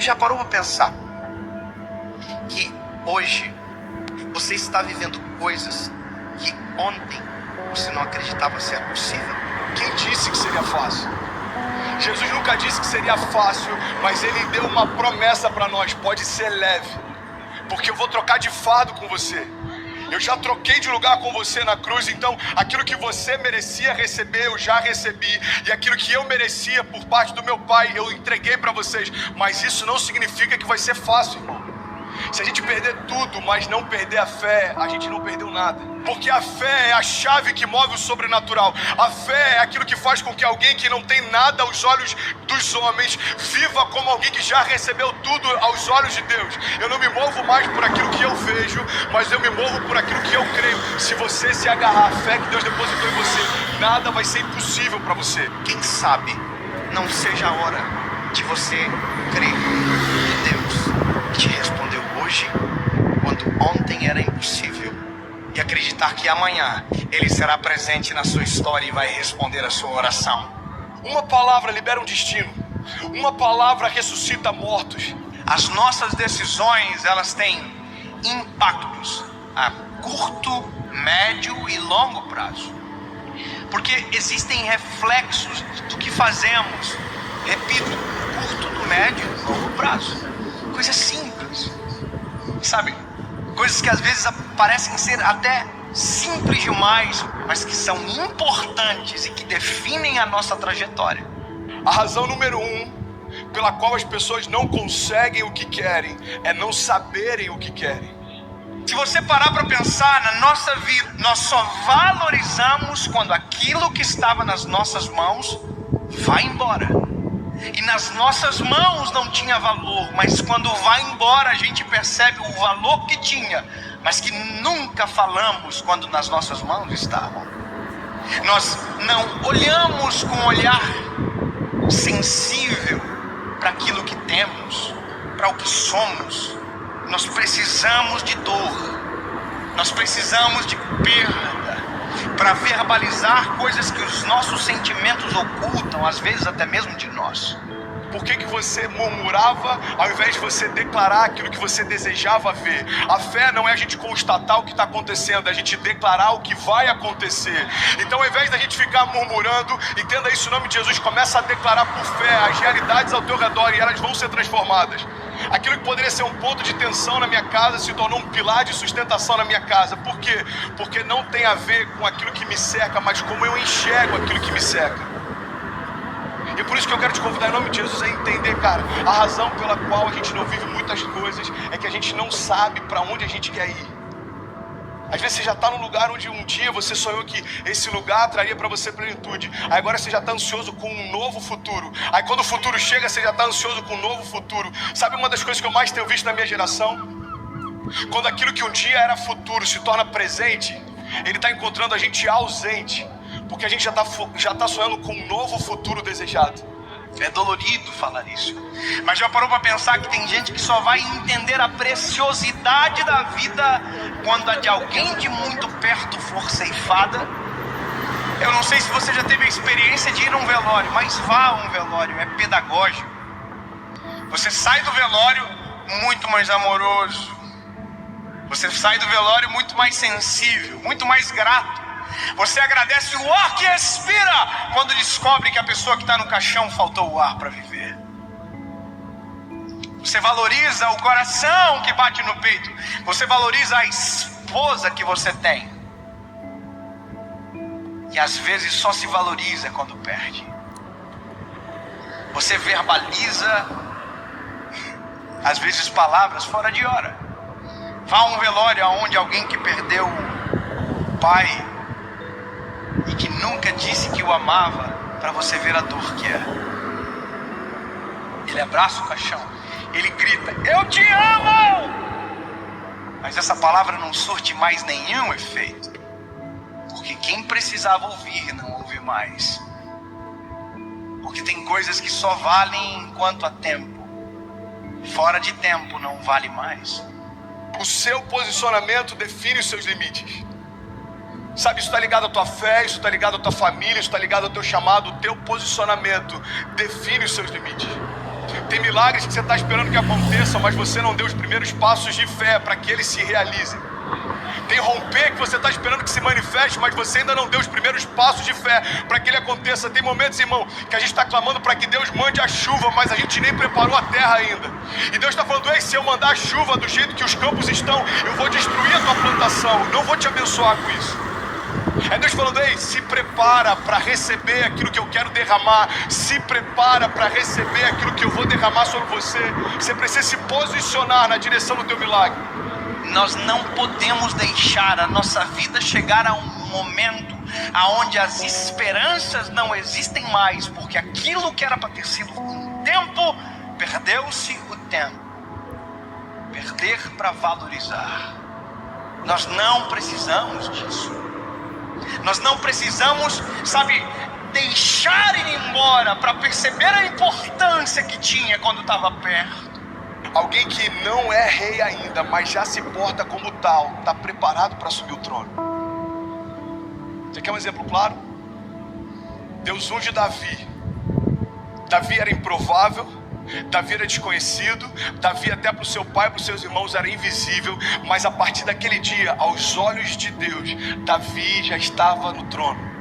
Já parou para pensar que hoje você está vivendo coisas que ontem você não acreditava ser possível? Quem disse que seria fácil? Jesus nunca disse que seria fácil, mas Ele deu uma promessa para nós: pode ser leve, porque eu vou trocar de fardo com você. Eu já troquei de lugar com você na cruz, então aquilo que você merecia receber, eu já recebi. E aquilo que eu merecia por parte do meu Pai, eu entreguei para vocês. Mas isso não significa que vai ser fácil, irmão. Se a gente perder tudo, mas não perder a fé, a gente não perdeu nada. Porque a fé é a chave que move o sobrenatural. A fé é aquilo que faz com que alguém que não tem nada aos olhos dos homens viva como alguém que já recebeu tudo aos olhos de Deus. Eu não me movo mais por aquilo que eu vejo, mas eu me movo por aquilo que eu creio. Se você se agarrar à fé que Deus depositou em você, nada vai ser impossível para você. Quem sabe não seja a hora de você crer que Deus te respondeu hoje, quando ontem era impossível, e acreditar que amanhã Ele será presente na sua história e vai responder a sua oração. Uma palavra libera um destino. Uma palavra ressuscita mortos. As nossas decisões, elas têm impactos a curto, médio e longo prazo. Porque existem reflexos do que fazemos, repito, no curto, no médio e longo prazo. Coisas simples, sabe? Coisas que às vezes parecem ser até simples demais, mas que são importantes e que definem a nossa trajetória. A razão número 1 pela qual as pessoas não conseguem o que querem é não saberem o que querem. Se você parar para pensar na nossa vida, nós só valorizamos quando aquilo que estava nas nossas mãos vai embora. E nas nossas mãos não tinha valor, mas quando vai embora a gente percebe o valor que tinha, mas que nunca falamos quando nas nossas mãos estavam. Nós não olhamos com um olhar sensível para aquilo que temos, para o que somos. Nós precisamos de dor, nós precisamos de perda para verbalizar coisas que os nossos sentimentos ocultam, às vezes até mesmo de nós. Por que você murmurava ao invés de você declarar aquilo que você desejava ver? A fé não é a gente constatar o que está acontecendo, é a gente declarar o que vai acontecer. Então, ao invés da gente ficar murmurando, entenda isso em nome de Jesus, começa a declarar por fé as realidades ao teu redor e elas vão ser transformadas. Aquilo que poderia ser um ponto de tensão na minha casa se tornou um pilar de sustentação na minha casa. Por quê? Porque não tem a ver com aquilo que me cerca, mas como eu enxergo aquilo que me cerca. E por isso que eu quero te convidar em nome de Jesus a entender, cara, a razão pela qual a gente não vive muitas coisas é que a gente não sabe para onde a gente quer ir. Às vezes você já está num lugar onde um dia você sonhou que esse lugar traria para você plenitude. Aí agora você já está ansioso com um novo futuro. Aí quando o futuro chega, você já está ansioso com um novo futuro. Sabe uma das coisas que eu mais tenho visto na minha geração? Quando aquilo que um dia era futuro se torna presente, ele está encontrando a gente ausente. Porque a gente já tá sonhando com um novo futuro desejado. É dolorido falar isso, mas já parou para pensar que tem gente que só vai entender a preciosidade da vida quando a de alguém de muito perto for ceifada? Eu não sei se você já teve a experiência de ir a um velório, mas vá a um velório, é pedagógico. Você sai do velório muito mais amoroso. Você sai do velório muito mais sensível, muito mais grato. Você agradece o ar que respira quando descobre que a pessoa que está no caixão faltou o ar para viver. Você valoriza o coração que bate no peito. Você valoriza a esposa que você tem. E às vezes só se valoriza quando perde. Você verbaliza, às vezes palavras fora de hora. Vá a um velório onde alguém que perdeu o pai e que nunca disse que o amava, para você ver a dor que é. Ele abraça o caixão, ele grita, eu te amo! Mas essa palavra não surte mais nenhum efeito, porque quem precisava ouvir não ouve mais. Porque tem coisas que só valem enquanto há tempo, fora de tempo não vale mais. O seu posicionamento define os seus limites. Sabe, isso está ligado à tua fé, isso está ligado à tua família, isso está ligado ao teu chamado. O teu posicionamento define os seus limites. Tem milagres que você está esperando que aconteçam, mas você não deu os primeiros passos de fé para que eles se realizem. Tem romper que você está esperando que se manifeste, mas você ainda não deu os primeiros passos de fé para que ele aconteça. Tem momentos, irmão, que a gente está clamando para que Deus mande a chuva, mas a gente nem preparou a terra ainda. E Deus está falando: ei, se eu mandar a chuva do jeito que os campos estão, eu vou destruir a tua plantação, não vou te abençoar com isso. É Deus falando: ei, se prepara para receber aquilo que eu quero derramar. Se prepara para receber aquilo que eu vou derramar sobre você. Você precisa se posicionar na direção do teu milagre. Nós não podemos deixar a nossa vida chegar a um momento onde as esperanças não existem mais, porque aquilo que era para ter sido um tempo, perdeu-se o tempo. Perder para valorizar. Nós não precisamos disso. Nós não precisamos, deixar ir embora para perceber a importância que tinha quando estava perto. Alguém que não é rei ainda, mas já se porta como tal, está preparado para assumir o trono. Você quer um exemplo claro? Deus unge Davi. Davi era improvável, Davi era desconhecido, Davi até para o seu pai e para os seus irmãos era invisível, mas a partir daquele dia, aos olhos de Deus, Davi já estava no trono.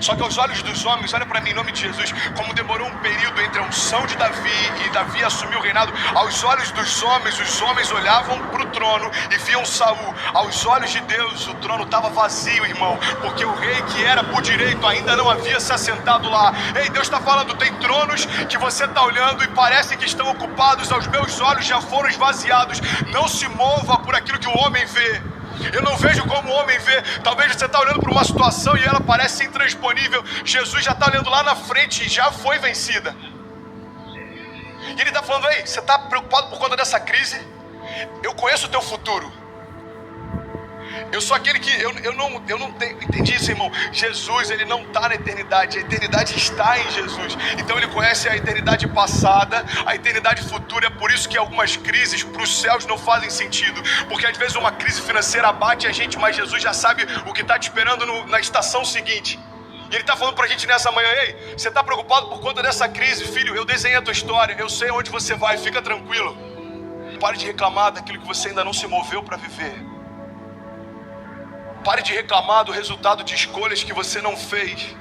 Só que aos olhos dos homens, olha para mim em nome de Jesus, como demorou um período entre a unção de Davi e Davi assumir o reinado. Aos olhos dos homens, os homens olhavam para o trono e viam Saul. Aos olhos de Deus, o trono estava vazio, irmão, porque o rei que era por direito ainda não havia se assentado lá. Ei, Deus está falando: tem tronos que você está olhando e parece que estão ocupados, aos meus olhos já foram esvaziados. Não se mova por aquilo que o homem vê. Eu não vejo como o homem vê. Talvez você está olhando para uma situação e ela parece intransponível. Jesus já está olhando lá na frente e já foi vencida. E ele está falando: ei, você está preocupado por conta dessa crise? Eu conheço o teu futuro. Eu sou aquele que, eu não tenho, entendi isso, irmão. Jesus, ele não está na eternidade, a eternidade está em Jesus. Então ele conhece a eternidade passada, a eternidade futura. É por isso que algumas crises para os céus não fazem sentido, porque às vezes uma crise financeira abate a gente, mas Jesus já sabe o que está te esperando na estação seguinte. E ele está falando para a gente nessa manhã: ei, você está preocupado por conta dessa crise, filho? Eu desenhei a tua história, eu sei onde você vai, fica tranquilo. Pare de reclamar daquilo que você ainda não se moveu para viver. Pare de reclamar do resultado de escolhas que você não fez.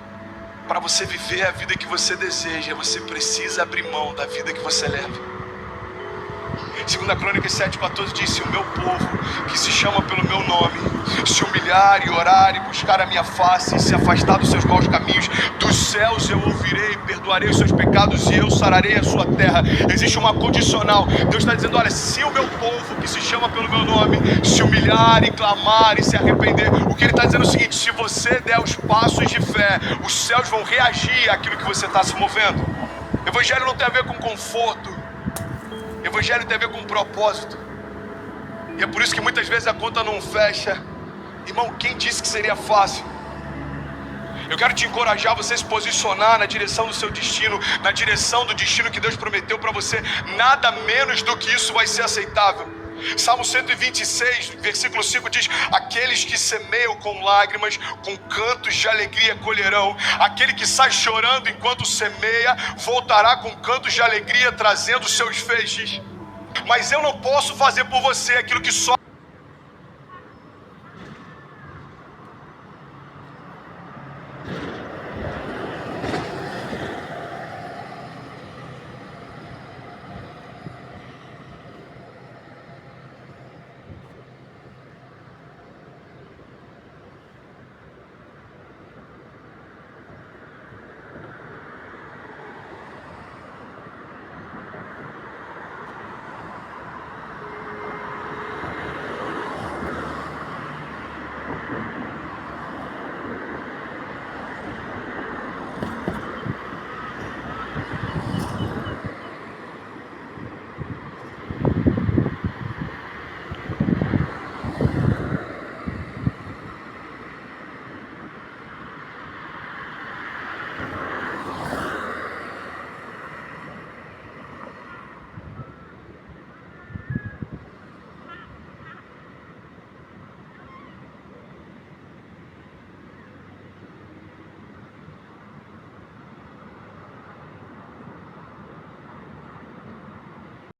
Para você viver a vida que você deseja, você precisa abrir mão da vida que você leva. 2 Crônicas 7,14 diz: se o meu povo, que se chama pelo meu nome, se humilhar e orar e buscar a minha face e se afastar dos seus maus caminhos, dos céus eu ouvirei, perdoarei os seus pecados e eu sararei a sua terra. Existe uma condicional. Deus está dizendo: olha, se o meu povo, que se chama pelo meu nome, se humilhar e clamar e se arrepender. O que ele está dizendo é o seguinte: se você der os passos de fé, os céus vão reagir àquilo que você está se movendo. Evangelho não tem a ver com conforto. Evangelho tem a ver com propósito. E é por isso que muitas vezes a conta não fecha. Irmão, quem disse que seria fácil? Eu quero te encorajar a você se posicionar na direção do seu destino, na direção do destino que Deus prometeu para você. Nada menos do que isso vai ser aceitável. Salmo 126, versículo 5 diz: aqueles que semeiam com lágrimas, com cantos de alegria colherão. Aquele que sai chorando enquanto semeia, voltará com cantos de alegria, trazendo seus feixes. Mas eu não posso fazer por você aquilo que só